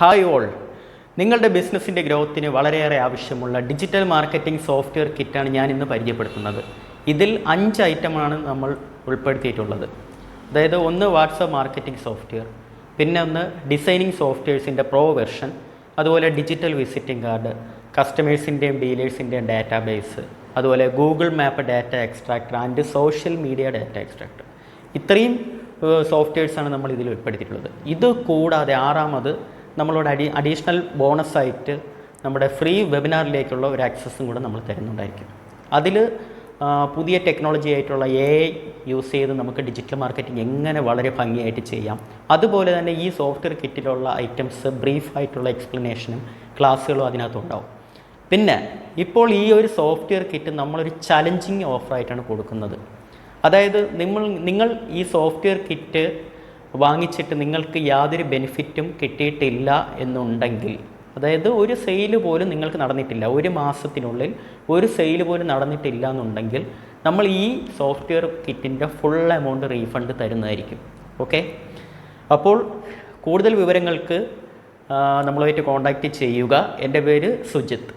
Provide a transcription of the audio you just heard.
Hi all, നിങ്ങളുടെ ബിസിനസ്സിൻ്റെ ഗ്രോത്തിന് വളരെയേറെ ആവശ്യമുള്ള ഡിജിറ്റൽ മാർക്കറ്റിംഗ് സോഫ്റ്റ്വെയർ കിറ്റാണ് ഞാൻ ഇന്ന് പരിചയപ്പെടുത്തുന്നത്. ഇതിൽ 5 ഐറ്റമാണ് നമ്മൾ ഉൾപ്പെടുത്തിയിട്ടുള്ളത്. അതായത് ഒന്ന് വാട്സപ്പ് മാർക്കറ്റിംഗ് സോഫ്റ്റ്വെയർ, പിന്നെ ഒന്ന് ഡിസൈനിങ് സോഫ്റ്റ്വെയർസിൻ്റെ പ്രോ വെർഷൻ, അതുപോലെ ഡിജിറ്റൽ വിസിറ്റിംഗ് കാർഡ്, കസ്റ്റമേഴ്സിൻ്റെയും ഡീലേഴ്സിൻ്റെയും ഡാറ്റാബേസ്, അതുപോലെ Google map data extractor and social media data extractor. ഇത്രയും സോഫ്റ്റ്വെയർസാണ് നമ്മൾ ഇതിൽ ഉൾപ്പെടുത്തിയിട്ടുള്ളത്. ഇത് കൂടാതെ ആറാമത് നമ്മളോട് അഡീഷണൽ ബോണസായിട്ട് നമ്മുടെ ഫ്രീ വെബിനാറിലേക്കുള്ള ഒരു ആക്സസും കൂടെ നമ്മൾ തരുന്നുണ്ടായിരിക്കും. അതിൽ പുതിയ ടെക്നോളജി ആയിട്ടുള്ള AI യൂസ് ചെയ്ത് നമുക്ക് ഡിജിറ്റൽ മാർക്കറ്റിംഗ് എങ്ങനെ വളരെ ഭംഗിയായിട്ട് ചെയ്യാം, അതുപോലെ തന്നെ ഈ സോഫ്റ്റ്വെയർ കിറ്റിലുള്ള ഐറ്റംസ് ബ്രീഫായിട്ടുള്ള എക്സ്പ്ലനേഷനും ക്ലാസ്സുകളും അതിനകത്തുണ്ടാവും. പിന്നെ ഇപ്പോൾ ഈ ഒരു സോഫ്റ്റ്വെയർ കിറ്റ് നമ്മളൊരു ചലഞ്ചിങ് ഓഫറായിട്ടാണ് കൊടുക്കുന്നത്. അതായത് നിങ്ങൾ ഈ സോഫ്റ്റ്വെയർ കിറ്റ് വാങ്ങിച്ചിട്ട് നിങ്ങൾക്ക് യാതൊരു ബെനിഫിറ്റും കിട്ടിയിട്ടില്ല എന്നുണ്ടെങ്കിൽ, അതായത് ഒരു സെയിൽ പോലും നിങ്ങൾക്ക് നടന്നിട്ടില്ല, ഒരു മാസത്തിനുള്ളിൽ ഒരു സെയിൽ പോലും നടന്നിട്ടില്ല എന്നുണ്ടെങ്കിൽ നമ്മൾ ഈ സോഫ്റ്റ്വെയർ കിറ്റിൻ്റെ ഫുൾ എമൗണ്ട് റീഫണ്ട് തരുന്നതായിരിക്കും. ഓക്കെ, അപ്പോൾ കൂടുതൽ വിവരങ്ങൾക്ക് നമ്മളുമായിട്ട് കോൺടാക്റ്റ് ചെയ്യുക. എൻ്റെ പേര് സുജിത്ത്.